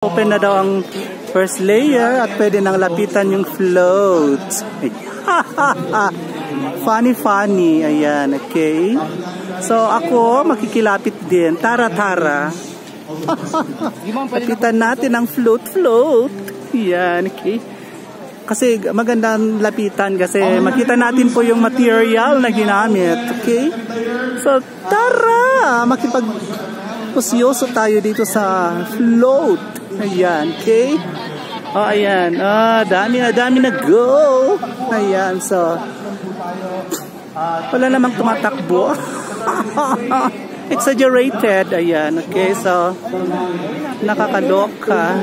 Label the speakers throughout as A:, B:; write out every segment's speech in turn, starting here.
A: Open na daw ang first layer at pwede nang lapitan yung float. Funny. Ayan, okay. So, ako makikilapit din. Tara. Lapitan natin ang float. Ayan, okay. Kasi magandang lapitan kasi makita natin po yung material na ginamit. Okay? So, tara! Makipag-pusyoso tayo dito sa float. Ayan, okay? Oh, ayan. Dami na go. Ayan, so wala namang tumatakbo. Exaggerated. Ayan, okay? So, nakakaloka.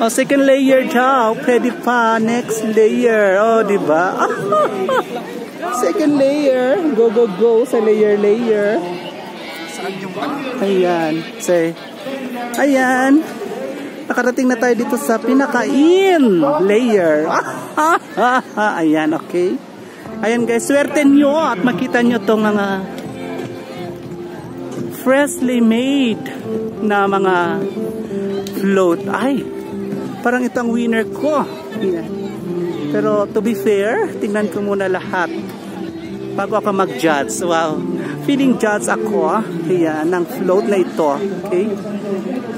A: Oh, second layer daw. Pwede pa. Next layer. Oh, diba? Second layer. Go sa layer. Ayan. Say. Ayan. Nakarating na tayo dito sa pinaka-in layer. Ayan, okay. Ayan guys, swerte nyo at makita nyo itong mga freshly made na mga float. Ay, parang ito ang winner ko. Ayan. Pero to be fair, tingnan ko muna lahat bago ako mag-judge. Wow. Feeling judge ako. Ayan, ng float na ito. Okay.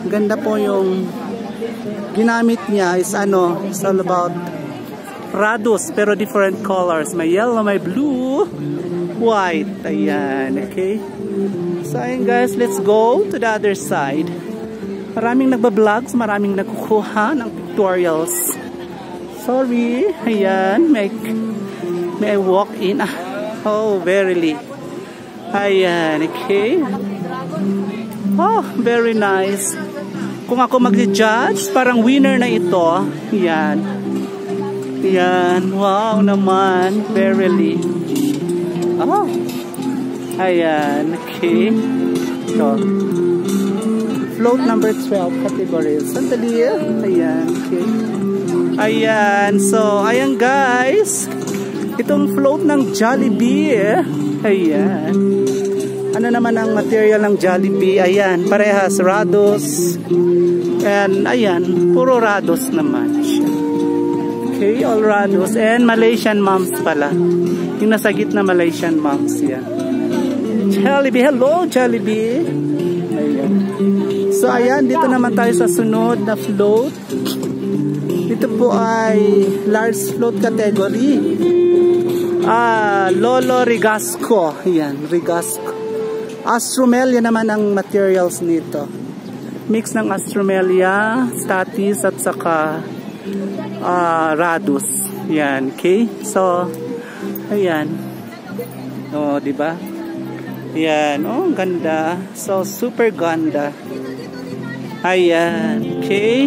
A: Ganda po yung ginamit niya is it's all about Radus pero different colors. May yellow, may blue, white. Ayan, okay. So ayun guys, let's go to the other side. Maraming nagba-vlogs, maraming nagkukuha ng pictorials. Sorry. Ayan, may I walk in? Oh, verily. Ayan, okay. Oh, very nice. Kung ako mag-judge, parang winner na ito. Yan. Wow naman. Verily. Oh. Ayan. Okay. So, float number 12 categories. Sandali. Ayan. Okay. Ayan. So, ayan guys. Itong float ng Jollibee. Ayan. Ano naman ang material ng Jollibee? Ayan, parehas Radus. And ayan, puro Radus naman siya. Okay, all Radus. And Malaysian moms pala. Yung nasa gitna Malaysian moms yan. Jollibee, hello Jollibee. Ayan. So ayan, dito naman tayo sa sunod na float. Dito po ay large float category. Lolo Rigasco. Ayan, Rigasco. Astromelia naman ang materials nito. Mix ng Astromelia, Statice at saka Radus. Yan, okay? So, ayan. Oh, di ba? Ayan, oh, ganda. So, super ganda. Ayan, okay?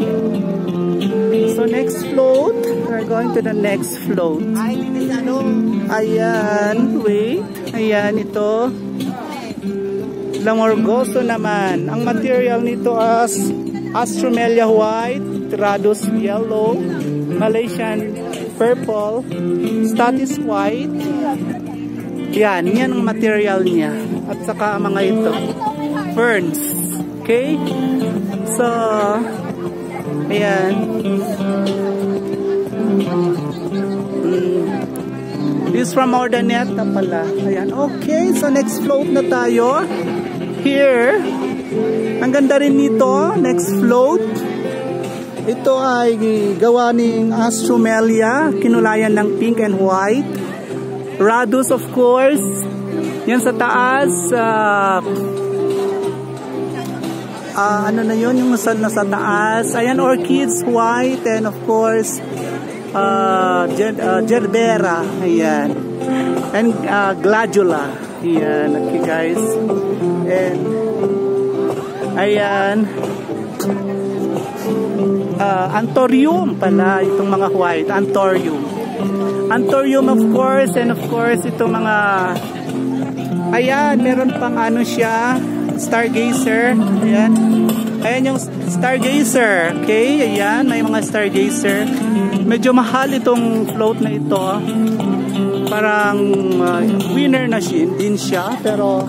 A: So, next float. We're going to the next float. Ayan, wait. Ayan, ito. Lamorgoso naman. Ang material nito as Astromelia white, Radus yellow, Malaysian purple, Statice white. Yan ang material niya. At saka mga ito, ferns. Okay? So, ayan. This from Ordaneta pala. Ayan. Okay, so next float na tayo. Here, ang ganda rin nito, next float. Ito ay gawa ng Astromelia, kinulayan ng pink and white. Radus of course. Yan sa taas. Ano na yun, yung nasa taas. Ayan, orchids, white, and of course, gerbera. Ayan. And gladula. Ayan, okay guys. And ayan, anthurium pala itong mga white. Anthurium of course. And of course itong mga ayan, meron pang siya, stargazer. Ayan yung stargazer. Okay, ayan, may mga stargazer. Medyo mahal itong float na ito. Parang winner na din siya, pero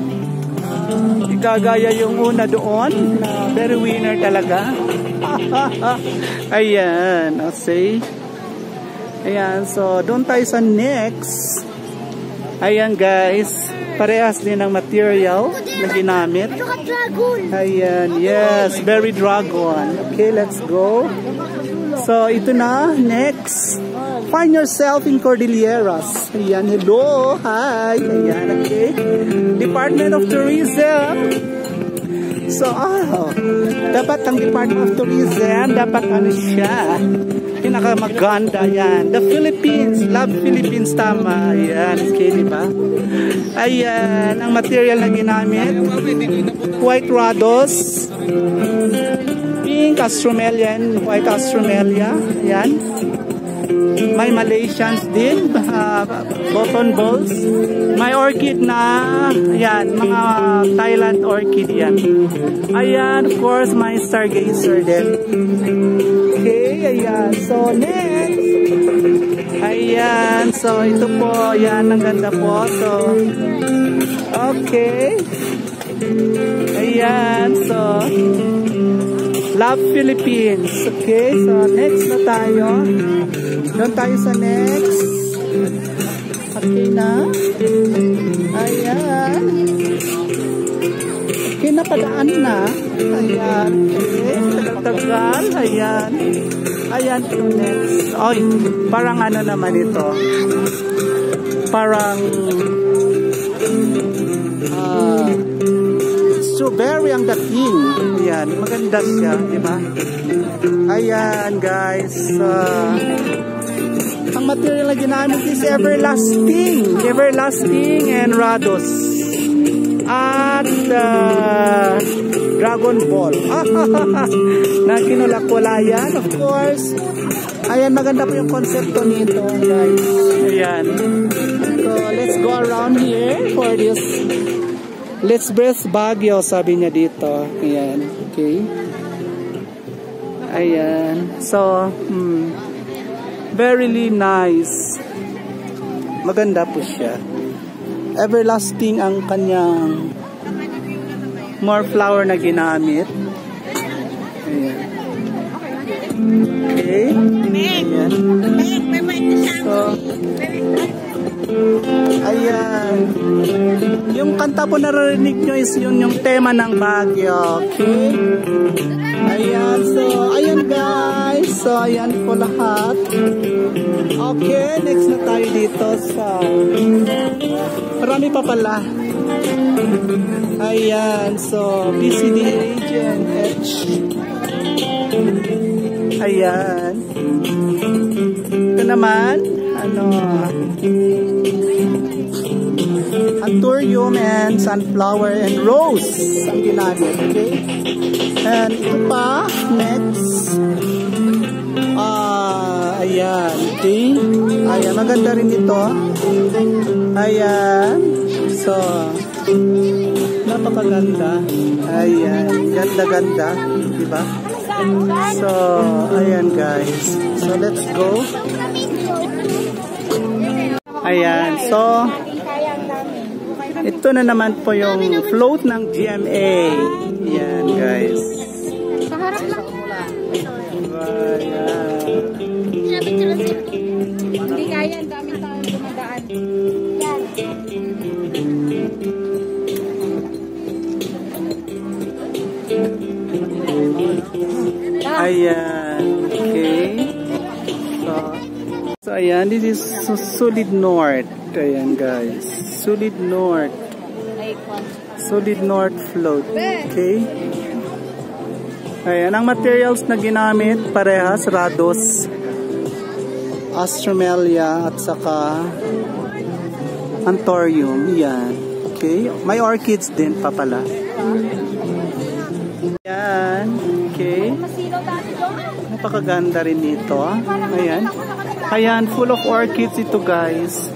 A: Igagaya yung una doon na very winner talaga. Ayan, okay. Ayan, so doon tayo sa next. Ayan guys, parehas din ang material na ginamit. Ayan, yes, berry dragon. Okay, let's go. So ito na, next. Find yourself in Cordilleras. Ayan, hello, hi. Ayan, okay. Department of Tourism. So, dapat ang Department of Tourism, dapat ano siya, pinakamaganda, yan. The Philippines, love Philippines, tama. Ayan, okay, diba? Ayan, ang material na ginamit, white rhodos, pink Australian, white Australia, ayan. May Malaysians din, button balls. May orchid na, ayan, mga Thailand orchid yan. Ayan, of course, may stargazer din. Okay, ayan. So, next. Ayan, so ito po, ayan, ang ganda po. So, okay. Ayan, so, love Philippines. Okay, so next na tayo. Doon tayo sa next. Okay na. Ayan. Okay, napadaan na. Ayan. Okay, tagal. Ayan. Ayan, ito next. Oy, parang ano naman ito. Parang strawberry ang dating. Ayan, maganda siya, di ba? Ayan, guys. Ang material na ginamit is everlasting. Everlasting and rhodos. At Dragon Ball. Na kinulak-walayan, of course. Ayan, maganda po yung konsepto nito, guys. Ayan. So, let's go around here for this. Let's bless Baguio, sabi niya dito. Ayan, okay. Ayan. So, very nice. Maganda po siya. Everlasting ang kanyang more flower na ginamit. Ayan. Okay. Ayan. So, ayan. Yung kanta po narinig nyo is yun yung tema ng Baguio. Okay. Ayan. So, ayan guys. So, ayan po lahat. Okay. Next na tayo dito sa marami pa pala. Ayan. So, BCD Agent H. Ayan. Ito naman, ano, anthurium and sunflower and rose ang ginamit. Okay? And ito pa, next. Ayan. Okay? Ayan, maganda rin ito. Ayan. So, napakaganda. Ayan. Ganda-ganda. Diba? So, ayan guys. So, let's go. Ayan. So, ito na naman po yung float ng GMA. Ayan guys.
B: Paharap lang.
A: Ayan.
B: Hindi kaya, ang daming tao dumadaan.
A: Ayan. Okay. So ayan, this is Solid North. Ayan guys. Solid North. Solid North float. Okay. Ayan, ang materials na ginamit parehas, rhodos, Australia at saka anthurium. Yan. Okay. May orchids din pa pala. Yan. Okay. Napakaganda rin nito. Ayan. Ayan, full of orchids ito guys.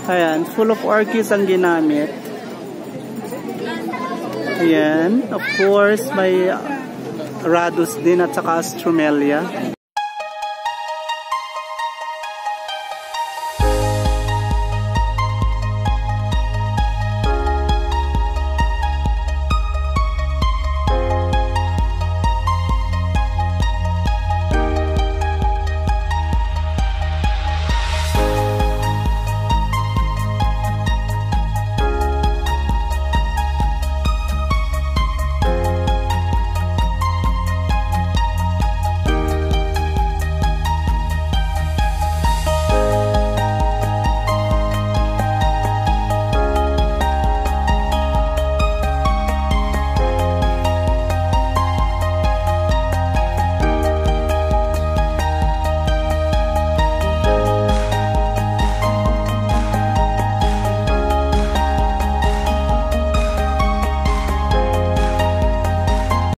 A: Ayan, full of orchids ang ginamit. Ayan. Of course, may rhodos din at saka Australia.